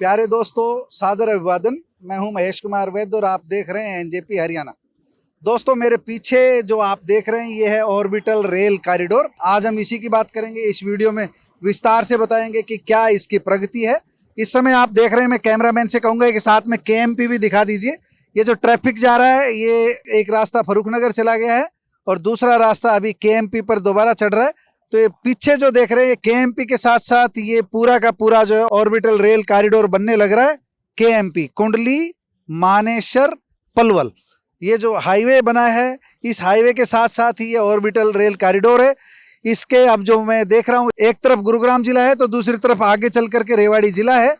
प्यारे दोस्तों, सादर अभिवादन। मैं हूं महेश कुमार वैद्य और आप देख रहे हैं एनजेपी हरियाणा। दोस्तों, मेरे पीछे जो आप देख रहे हैं ये है ऑर्बिटल रेल कॉरिडोर। आज हम इसी की बात करेंगे। इस वीडियो में विस्तार से बताएंगे कि क्या इसकी प्रगति है। इस समय आप देख रहे हैं, मैं कैमरामैन से कहूँगा कि साथ में केएमपी भी दिखा दीजिए। ये जो ट्रैफिक जा रहा है, ये एक रास्ता फर्रुखनगर चला गया है और दूसरा रास्ता अभी केएमपी पर दोबारा चढ़ रहा है। तो ये पीछे जो देख रहे हैं केएमपी के साथ साथ ये पूरा का पूरा जो है ऑर्बिटल रेल कॉरिडोर बनने लग रहा है। केएमपी कुंडली मानेसर पलवल, ये जो हाईवे बना है, इस हाईवे के साथ साथ ही ये ऑर्बिटल रेल कॉरिडोर है। इसके अब जो मैं देख रहा हूँ, एक तरफ गुरुग्राम जिला है तो दूसरी तरफ आगे चल करके रेवाड़ी जिला है।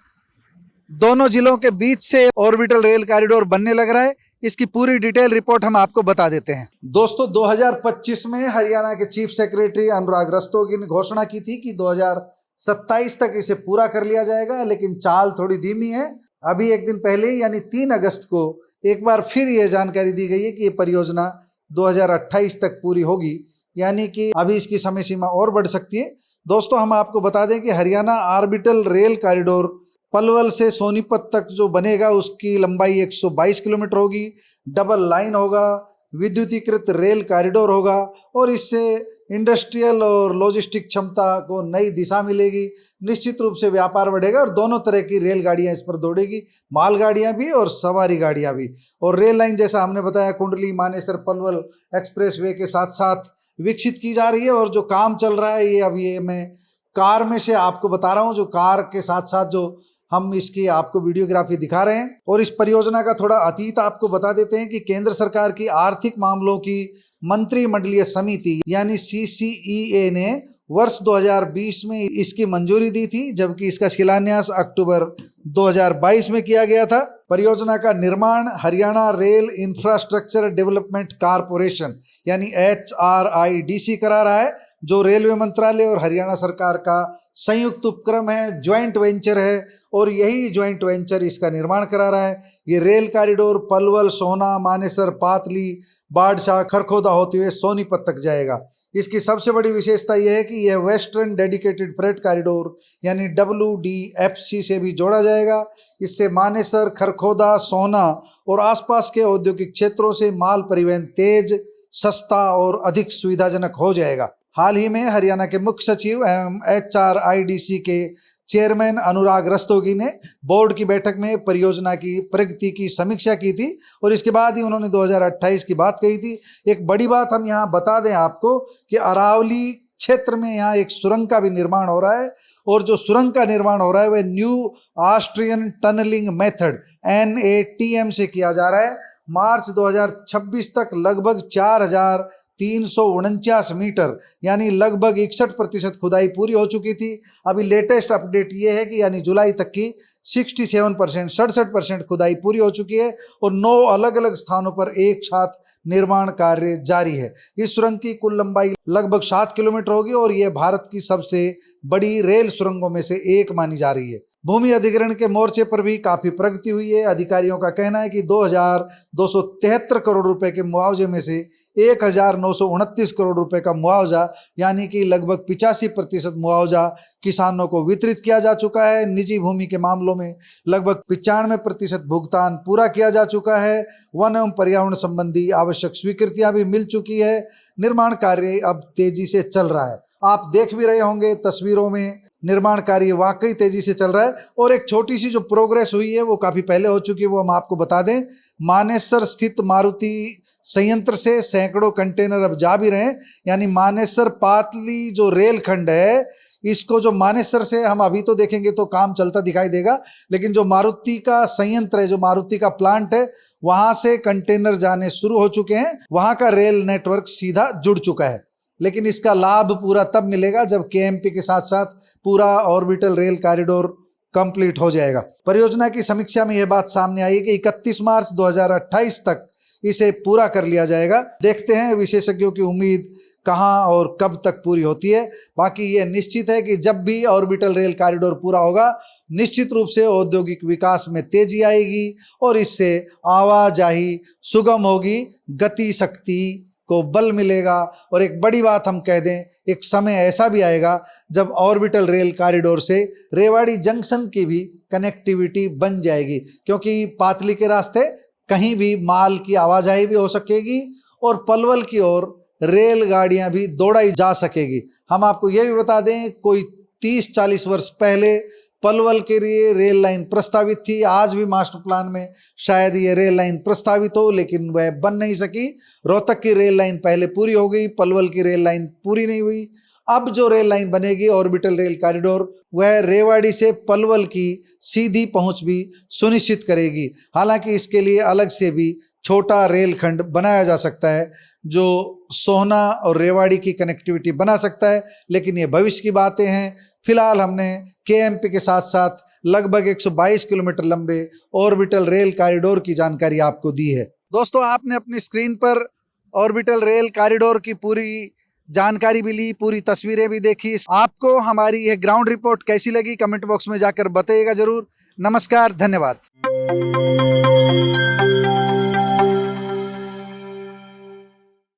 दोनों जिलों के बीच से ऑर्बिटल रेल कॉरिडोर बनने लग रहा है। इसकी पूरी डिटेल रिपोर्ट हम आपको बता देते हैं। दोस्तों, 2025 में हरियाणा के चीफ सेक्रेटरी अनुराग रस्तोगी ने घोषणा की थी कि 2027 तक इसे पूरा कर लिया जाएगा, लेकिन चाल थोड़ी धीमी है। अभी एक दिन पहले यानी 3 अगस्त को एक बार फिर ये जानकारी दी गई है कि ये परियोजना 2028 तक पूरी होगी, यानी कि अभी इसकी समय सीमा और बढ़ सकती है। दोस्तों, हम आपको बता दें कि Haryana orbital rail corridor Palwal से सोनीपत तक जो बनेगा उसकी लंबाई 122 किलोमीटर होगी। डबल लाइन होगा, विद्युतीकृत रेल कॉरिडोर होगा और इससे इंडस्ट्रियल और लॉजिस्टिक क्षमता को नई दिशा मिलेगी। निश्चित रूप से व्यापार बढ़ेगा और दोनों तरह की रेलगाड़ियां इस पर दौड़ेगी, मालगाड़ियां भी और सवारी गाड़ियां भी। और रेल लाइन जैसा हमने बताया कुंडली मानेसर पलवल एक्सप्रेसवे के साथ साथ विकसित की जा रही है। और जो काम चल रहा है, ये अब ये मैं कार में से आपको बता रहा हूँ, जो कार के साथ साथ जो हम इसकी आपको वीडियोग्राफी दिखा रहे हैं। और इस परियोजना का थोड़ा अतीत आपको बता देते हैं कि केंद्र सरकार की आर्थिक मामलों की मंत्रिमंडलीय समिति यानी CCEA ने वर्ष 2020 में इसकी मंजूरी दी थी, जबकि इसका शिलान्यास अक्टूबर 2022 में किया गया था। परियोजना का निर्माण Haryana rail infrastructure development corporation यानी HRIDC करा रहा है, जो रेलवे मंत्रालय और हरियाणा सरकार का संयुक्त उपक्रम है, ज्वाइंट वेंचर है। और यही ज्वाइंट वेंचर इसका निर्माण करा रहा है। ये रेल कॉरिडोर पलवल, सोहना, मानेसर, पातली, बाड़शाह, खरखोदा होते हुए सोनीपत तक जाएगा। इसकी सबसे बड़ी विशेषता यह है कि यह वेस्टर्न डेडिकेटेड फ्रेट कॉरिडोर यानी WDFC से भी जोड़ा जाएगा। इससे मानेसर, खरखोदा, सोहना और आसपास के औद्योगिक क्षेत्रों से माल परिवहन तेज, सस्ता और अधिक सुविधाजनक हो जाएगा। हाल ही में हरियाणा के मुख्य सचिव एवं HRIDC के चेयरमैन अनुराग रस्तोगी ने बोर्ड की बैठक में परियोजना की प्रगति की समीक्षा की थी और इसके बाद ही उन्होंने 2028 की बात कही थी। एक बड़ी बात हम यहाँ बता दें आपको कि अरावली क्षेत्र में यहाँ एक सुरंग का भी निर्माण हो रहा है और जो सुरंग का निर्माण हो रहा है वह new Austrian tunnelling method NATM से किया जा रहा है। मार्च 2026 तक लगभग 4,349 मीटर यानी लगभग 61% खुदाई पूरी हो चुकी थी। अभी लेटेस्ट अपडेट ये है कि यानी जुलाई तक की 67% खुदाई पूरी हो चुकी है और 9 अलग अलग स्थानों पर एक साथ निर्माण कार्य जारी है। इस सुरंग की कुल लंबाई लगभग 7 किलोमीटर होगी और यह भारत की सबसे बड़ी रेल सुरंगों में से एक मानी जा रही है। भूमि अधिग्रहण के मोर्चे पर भी काफी प्रगति हुई है। अधिकारियों का कहना है कि 2,273 करोड़ रुपए के मुआवजे में से 1,929 करोड़ रुपए का मुआवजा यानी कि लगभग 85% मुआवजा किसानों को वितरित किया जा चुका है। निजी भूमि के मामलों में लगभग 95% भुगतान पूरा किया जा चुका है। वन एवं पर्यावरण संबंधी आवश्यक स्वीकृतियां भी मिल चुकी है। निर्माण कार्य अब तेजी से चल रहा है। आप देख भी रहे होंगे तस्वीरों में, निर्माण कार्य वाकई तेजी से चल रहा है। और एक छोटी सी जो प्रोग्रेस हुई है वो काफ़ी पहले हो चुकी है, वो हम आपको बता दें। मानेसर स्थित मारुति संयंत्र से सैकड़ों कंटेनर अब जा भी रहे हैं, यानी मानेसर पातली जो रेल खंड है, इसको जो मानेसर से हम अभी तो देखेंगे तो काम चलता दिखाई देगा, लेकिन जो मारुति का संयंत्र है, जो मारुति का प्लांट है, वहाँ से कंटेनर जाने शुरू हो चुके हैं। वहाँ का रेल नेटवर्क सीधा जुड़ चुका है। लेकिन इसका लाभ पूरा तब मिलेगा जब केएमपी के साथ साथ पूरा ऑर्बिटल रेल कॉरिडोर कंप्लीट हो जाएगा। परियोजना की समीक्षा में यह बात सामने आई कि 31 मार्च 2028 तक इसे पूरा कर लिया जाएगा। देखते हैं विशेषज्ञों की उम्मीद कहां और कब तक पूरी होती है। बाकी ये निश्चित है कि जब भी ऑर्बिटल रेल कॉरिडोर पूरा होगा, निश्चित रूप से औद्योगिक विकास में तेजी आएगी और इससे आवाजाही सुगम होगी, गति शक्ति को बल मिलेगा। और एक बड़ी बात हम कह दें, एक समय ऐसा भी आएगा जब ऑर्बिटल रेल कॉरिडोर से रेवाड़ी जंक्शन की भी कनेक्टिविटी बन जाएगी, क्योंकि पातली के रास्ते कहीं भी माल की आवाजाही भी हो सकेगी और पलवल की ओर रेलगाड़ियां भी दौड़ाई जा सकेगी। हम आपको ये भी बता दें, कोई 30-40 वर्ष पहले पलवल के लिए रेल लाइन प्रस्तावित थी। आज भी मास्टर प्लान में शायद ये रेल लाइन प्रस्तावित हो, लेकिन वह बन नहीं सकी। रोहतक की रेल लाइन पहले पूरी हो गई, पलवल की रेल लाइन पूरी नहीं हुई। अब जो रेल लाइन बनेगी ऑर्बिटल रेल कॉरिडोर, वह रेवाड़ी से पलवल की सीधी पहुंच भी सुनिश्चित करेगी। हालांकि इसके लिए अलग से भी छोटा रेलखंड बनाया जा सकता है जो सोहना और रेवाड़ी की कनेक्टिविटी बना सकता है, लेकिन ये भविष्य की बातें हैं। फिलहाल हमने केएमपी के साथ साथ लगभग 122 किलोमीटर लंबे ऑर्बिटल रेल कॉरिडोर की जानकारी आपको दी है। दोस्तों, आपने अपनी स्क्रीन पर ऑर्बिटल रेल कॉरिडोर की पूरी जानकारी भी ली, पूरी तस्वीरें भी देखी। आपको हमारी यह ग्राउंड रिपोर्ट कैसी लगी, कमेंट बॉक्स में जाकर बताइएगा जरूर। नमस्कार, धन्यवाद।